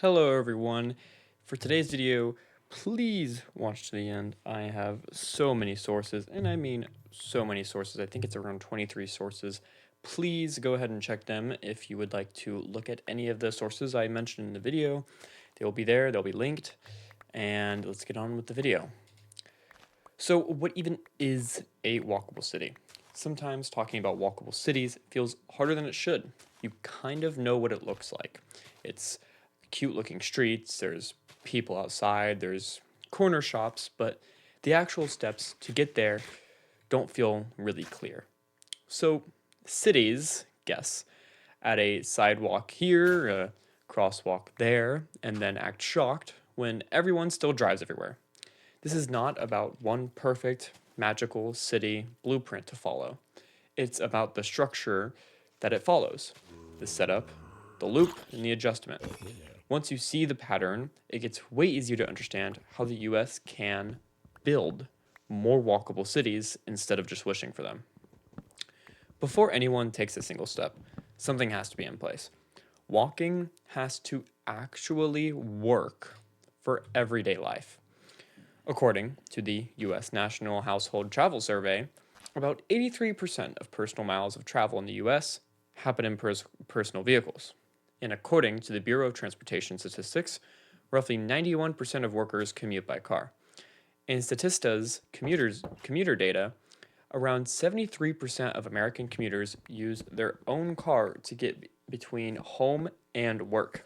Hello everyone. For today's video, please watch to the end. I have so many sources, and I mean so many sources. I think it's around 23 sources. Please go ahead and check them if you would like to look at any of the sources I mentioned in the video. They will be there, they'll be linked, and let's get on with the video. So what even is a walkable city? Sometimes talking about walkable cities feels harder than it should. You kind of know what it looks like. It's cute looking streets, there's people outside, there's corner shops, but the actual steps to get there don't feel really clear. So cities, guess, at a sidewalk here, a crosswalk there, and then act shocked when everyone still drives everywhere. This is not about one perfect, magical city blueprint to follow. It's about the structure that it follows, the setup, the loop, and the adjustment. Once you see the pattern, it gets way easier to understand how the US can build more walkable cities instead of just wishing for them. Before anyone takes a single step, something has to be in place. Walking has to actually work for everyday life. According to the US National Household Travel Survey, about 83% of personal miles of travel in the US happen in personal vehicles. And according to the Bureau of Transportation Statistics, roughly 91% of workers commute by car. In Statista's commuter data, around 73% of American commuters use their own car to get between home and work.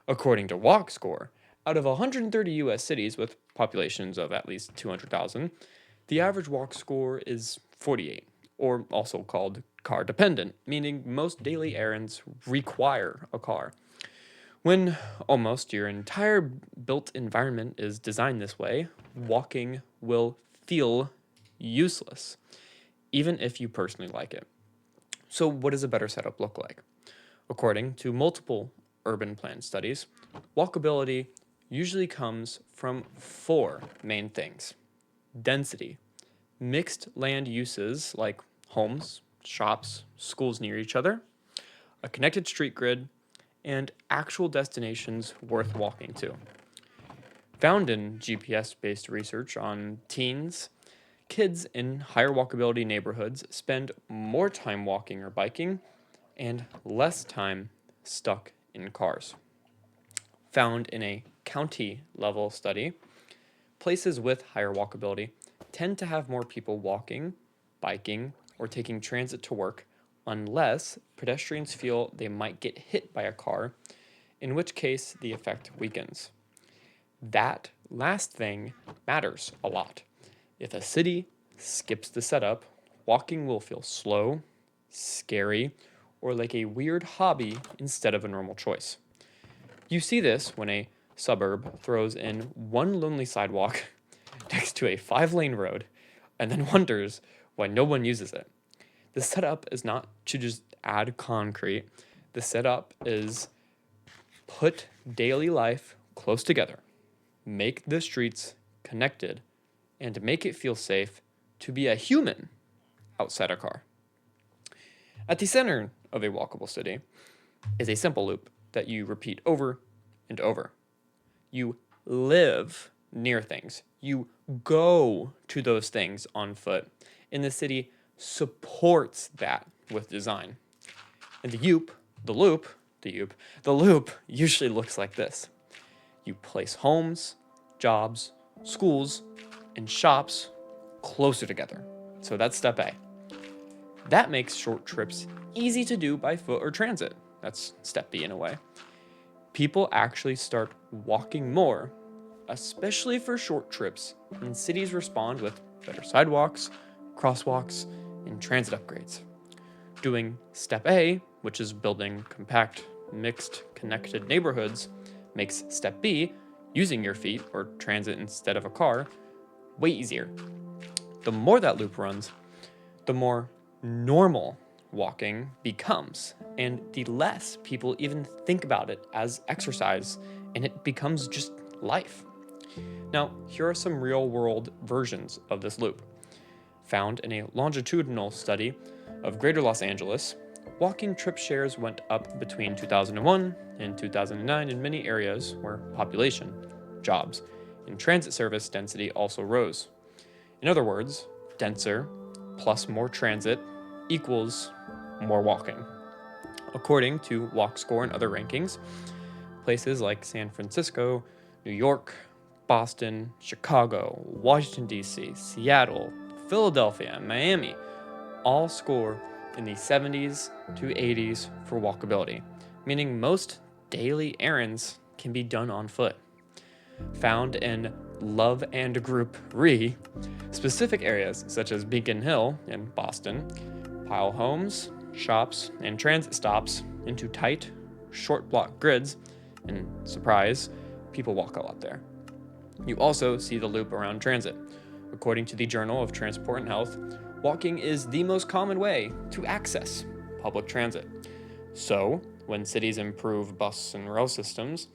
According to WalkScore, out of 130 US cities with populations of at least 200,000, the average walk score is 48, or also called car dependent, meaning most daily errands require a car. When almost your entire built environment is designed this way, walking will feel useless, even if you personally like it. So, what does a better setup look like? According to multiple urban plan studies, walkability usually comes from four main things: density, mixed land uses like homes, shops, schools near each other, a connected street grid, and actual destinations worth walking to. Found in GPS based research on teens, kids in higher walkability neighborhoods spend more time walking or biking and less time stuck in cars. Found in a county level study, places with higher walkability tend to have more people walking, biking, or taking transit to work unless pedestrians feel they might get hit by a car, in which case the effect weakens. That last thing matters a lot. If a city skips the setup, walking will feel slow, scary, or like a weird hobby instead of a normal choice. You see this when a suburb throws in one lonely sidewalk next to a 5-lane road and then wonders why no one uses it. The setup is not to just add concrete, the setup is put daily life close together, make the streets connected, and make it feel safe to be a human outside a car. At the center of a walkable city is a simple loop that you repeat over and over. You live near things. You go to those things on foot. And the city supports that with design. And the loop usually looks like this. You place homes, jobs, schools, and shops closer together. So that's step A. That makes short trips easy to do by foot or transit. That's step B in a way. People actually start walking more, especially for short trips, and cities respond with better sidewalks, crosswalks, and transit upgrades. Doing step A, which is building compact, mixed, connected neighborhoods, makes step B, using your feet or transit instead of a car, way easier. The more that loop runs, the more normal walking becomes, and the less people even think about it as exercise, and it becomes just life. Now, here are some real world versions of this loop. Found in a longitudinal study of Greater Los Angeles, walking trip shares went up between 2001 and 2009 in many areas where population, jobs, and transit service density also rose. In other words, denser plus more transit equals more walking. According to WalkScore and other rankings, places like San Francisco, New York, Boston, Chicago, Washington, D.C., Seattle, Philadelphia, and Miami all score in the 70s to 80s for walkability, meaning most daily errands can be done on foot. Found in Love and Group Re, specific areas such as Beacon Hill in Boston pile homes, shops, and transit stops into tight, short block grids, and surprise, people walk a lot there. You also see the loop around transit. According to the Journal of Transport and Health, walking is the most common way to access public transit. So, when cities improve bus and rail systems,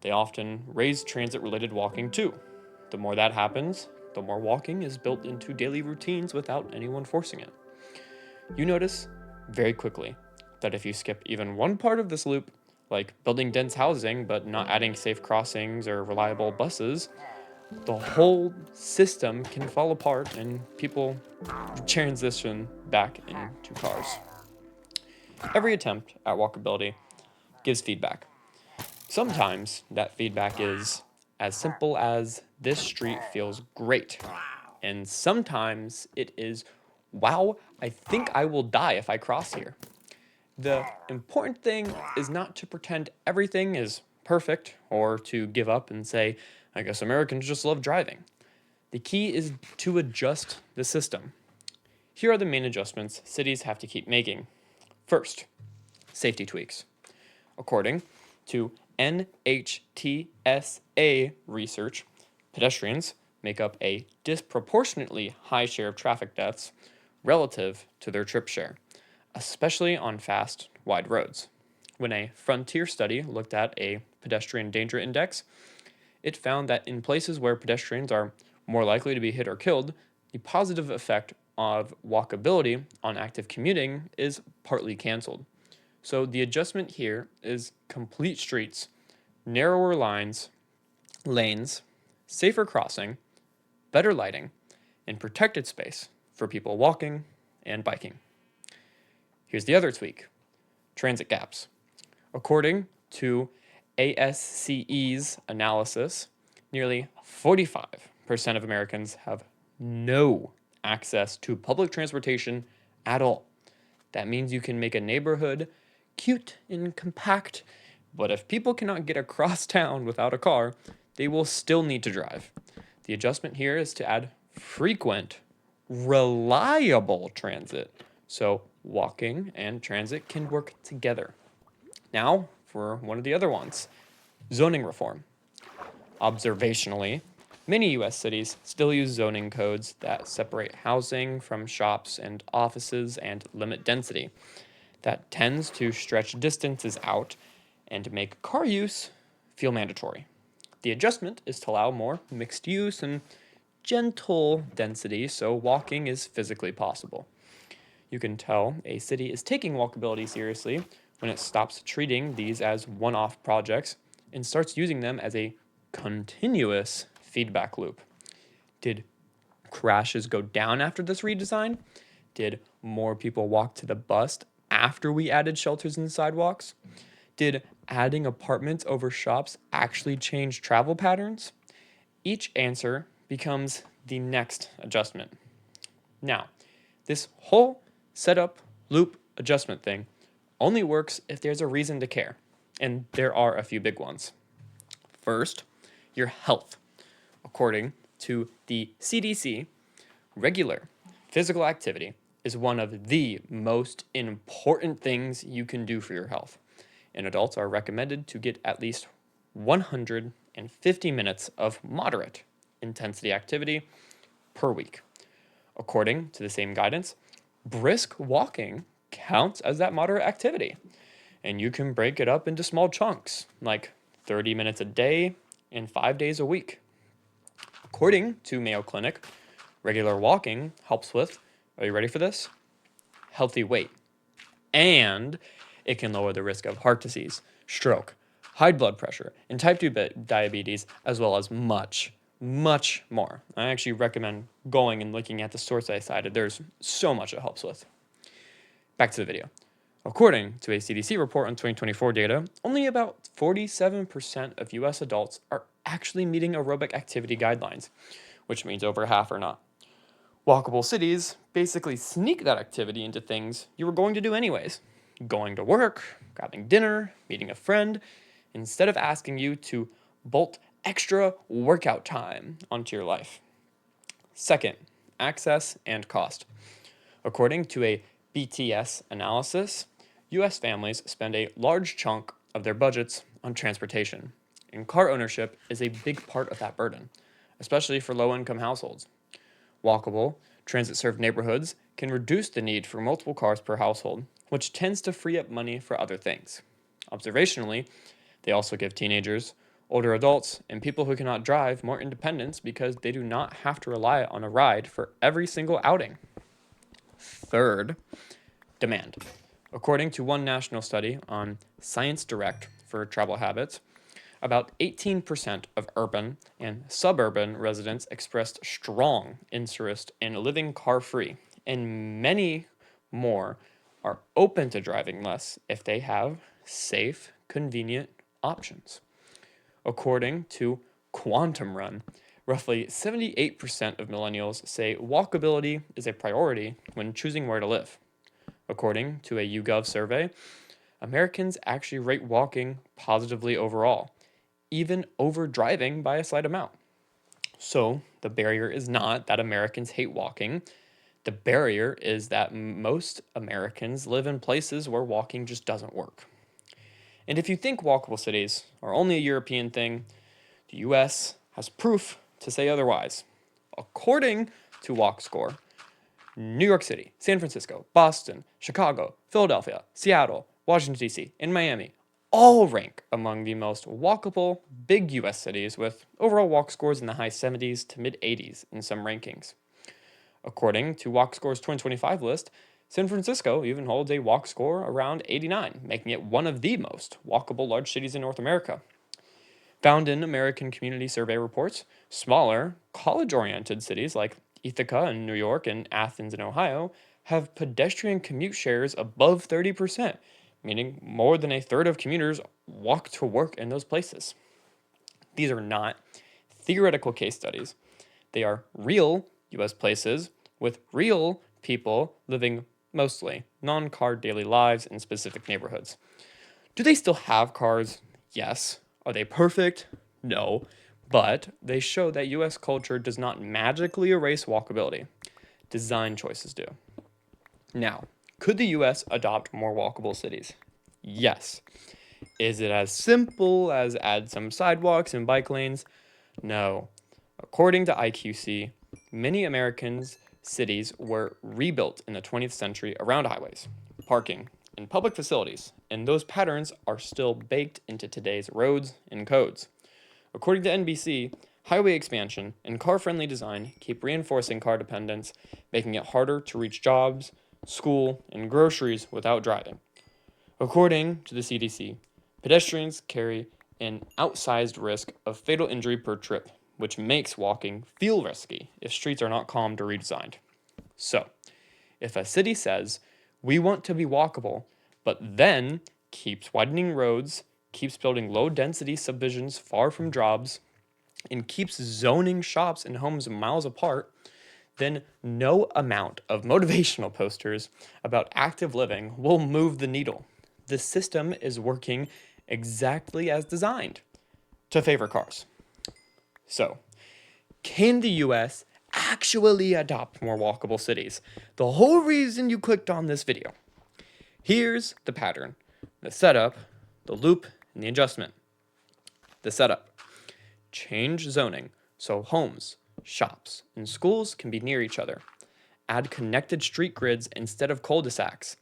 they often raise transit-related walking too. The more that happens, the more walking is built into daily routines without anyone forcing it. You notice very quickly that if you skip even one part of this loop, like building dense housing but not adding safe crossings or reliable buses, the whole system can fall apart and people transition back into cars. Every attempt at walkability gives feedback. Sometimes that feedback is as simple as this street feels great. And sometimes it is, wow, I think I will die if I cross here. The important thing is not to pretend everything is perfect or to give up and say, I guess Americans just love driving. The key is to adjust the system. Here are the main adjustments cities have to keep making. First, safety tweaks. According to NHTSA research, pedestrians make up a disproportionately high share of traffic deaths relative to their trip share, especially on fast, wide roads. When a Frontier study looked at a pedestrian danger index, it found that in places where pedestrians are more likely to be hit or killed, the positive effect of walkability on active commuting is partly canceled. So the adjustment here is complete streets, narrower lanes, safer crossing, better lighting, and protected space for people walking and biking. Here's the other tweak: transit gaps. According to ASCE's analysis, nearly 45% of Americans have no access to public transportation at all. That means you can make a neighborhood cute and compact, but if people cannot get across town without a car, they will still need to drive. The adjustment here is to add frequent, reliable transit, so walking and transit can work together. Now, for one of the other ones, zoning reform. Observationally, many US cities still use zoning codes that separate housing from shops and offices and limit density. That tends to stretch distances out and make car use feel mandatory. The adjustment is to allow more mixed use and gentle density so walking is physically possible. You can tell a city is taking walkability seriously when it stops treating these as one-off projects and starts using them as a continuous feedback loop. Did crashes go down after this redesign? Did more people walk to the bus after we added shelters and sidewalks? Did adding apartments over shops actually change travel patterns? Each answer becomes the next adjustment. Now, this whole setup, loop, adjustment thing only works if there's a reason to care, and there are a few big ones. First, your health. According to the CDC, regular physical activity is one of the most important things you can do for your health, and adults are recommended to get at least 150 minutes of moderate intensity activity per week. According to the same guidance, brisk walking counts as that moderate activity, and you can break it up into small chunks, like 30 minutes a day and 5 days a week. According to Mayo Clinic, regular walking helps with, are you ready for this? Healthy weight. And it can lower the risk of heart disease, stroke, high blood pressure, and type 2 diabetes, as well as much, much more. I actually recommend going and looking at the source I cited. There's so much it helps with. Back to the video. According to a CDC report on 2024 data, only about 47% of US adults are actually meeting aerobic activity guidelines, which means over half are not. Walkable cities basically sneak that activity into things you were going to do anyways. Going to work, grabbing dinner, meeting a friend, instead of asking you to bolt extra workout time onto your life. Second, access and cost. According to a BTS analysis, US families spend a large chunk of their budgets on transportation, and car ownership is a big part of that burden, especially for low-income households. Walkable, transit-served neighborhoods can reduce the need for multiple cars per household, which tends to free up money for other things. Observationally, they also give teenagers, older adults, and people who cannot drive more independence because they do not have to rely on a ride for every single outing. Third, demand. According to one national study on Science Direct for travel habits, about 18% of urban and suburban residents expressed strong interest in living car-free, and many more are open to driving less if they have safe, convenient options. According to Quantum Run, roughly 78% of millennials say walkability is a priority when choosing where to live. According to a YouGov survey, Americans actually rate walking positively overall, even over driving by a slight amount. So the barrier is not that Americans hate walking. The barrier is that most Americans live in places where walking just doesn't work. And if you think walkable cities are only a European thing, the US has proof to say otherwise. According to WalkScore, New York City, San Francisco, Boston, Chicago, Philadelphia, Seattle, Washington, D.C., and Miami all rank among the most walkable big US cities with overall walk scores in the high 70s to mid 80s in some rankings. According to WalkScore's 2025 list, San Francisco even holds a walk score around 89, making it one of the most walkable large cities in North America. Found in American Community Survey reports, smaller, college-oriented cities like Ithaca in New York and Athens in Ohio have pedestrian commute shares above 30%, meaning more than a third of commuters walk to work in those places. These are not theoretical case studies. They are real US places with real people living mostly non-car daily lives in specific neighborhoods. Do they still have cars? Yes. Are they perfect? No. But they show that US culture does not magically erase walkability. Design choices do. Now, could the US adopt more walkable cities? Yes. Is it as simple as add some sidewalks and bike lanes? No. According to IQC, many Americans' cities were rebuilt in the 20th century around highways, parking, and public facilities, and those patterns are still baked into today's roads and codes. According to NBC, highway expansion and car-friendly design keep reinforcing car dependence, making it harder to reach jobs, school, and groceries without driving. According to the CDC, pedestrians carry an outsized risk of fatal injury per trip, which makes walking feel risky if streets are not calmed or redesigned. So, if a city says, we want to be walkable, but then keeps widening roads, keeps building low-density subdivisions far from jobs, and keeps zoning shops and homes miles apart, then no amount of motivational posters about active living will move the needle. The system is working exactly as designed to favor cars. So, can the US actually adopt more walkable cities? The whole reason you clicked on this video. Here's the pattern, the setup, the loop, and the adjustment. The setup. Change zoning so homes, shops, and schools can be near each other. Add connected street grids instead of cul-de-sacs.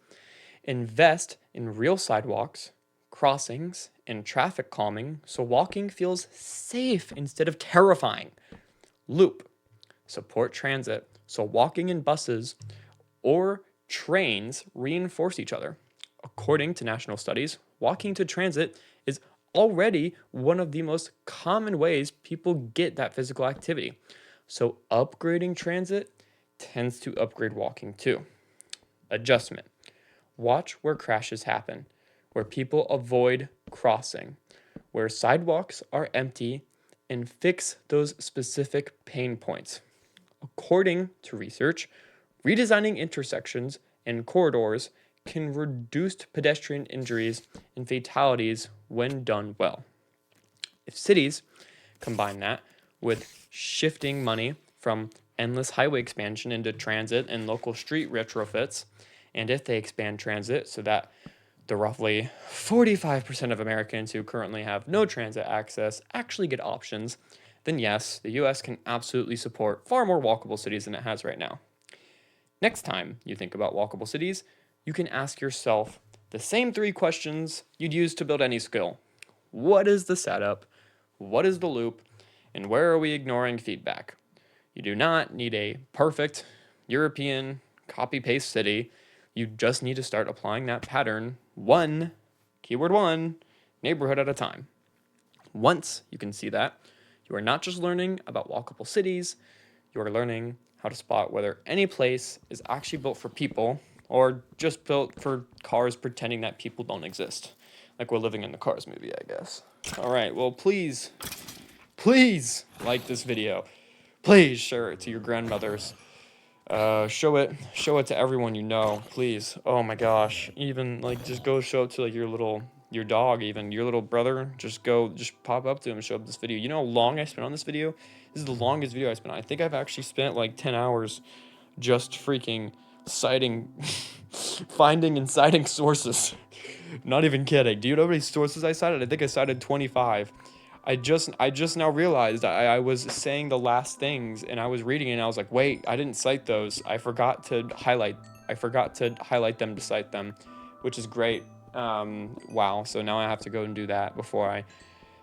Invest in real sidewalks, crossings, and traffic calming so walking feels safe instead of terrifying. Loop. Support transit so walking in buses or trains reinforce each other. According to national studies, walking to transit is already one of the most common ways people get that physical activity. So upgrading transit tends to upgrade walking too. Adjustment. Watch where crashes happen, where people avoid crossing, where sidewalks are empty, and fix those specific pain points. According to research, redesigning intersections and corridors can reduce pedestrian injuries and fatalities when done well. If cities combine that with shifting money from endless highway expansion into transit and local street retrofits, and if they expand transit so that the roughly 45% of Americans who currently have no transit access actually get options, then yes, the US can absolutely support far more walkable cities than it has right now. Next time you think about walkable cities, you can ask yourself the same 3 questions you'd use to build any skill. What is the setup? What is the loop? And where are we ignoring feedback? You do not need a perfect European copy-paste city. You just need to start applying that pattern keyword one, neighborhood at a time. Once you can see that, you are not just learning about walkable cities, you are learning how to spot whether any place is actually built for people or just built for cars pretending that people don't exist. Like we're living in the Cars movie, I guess. All right, well, please like this video. Please share it to your grandmothers. Show it to everyone you know, please. Oh my gosh, even like just go show it to like your dog, even your little brother. Just pop up to him and show up this video. You know how long I spent on this video? This is the longest video I spent on. I think I've actually spent like 10 hours just freaking citing, finding and citing sources. Not even kidding. Do you know how many sources I cited? I think I cited 25. I just now realized I was saying the last things and I was reading it and I was like, wait, I didn't cite those. I forgot to highlight them to cite them, which is great. Wow. So now I have to go and do that before I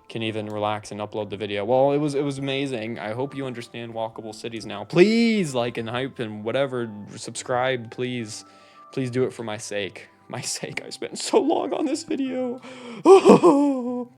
can even relax and upload the video. Well, it was amazing. I hope you understand walkable cities now. Please like and hype and whatever, subscribe, please. Please do it for my sake. I spent so long on this video.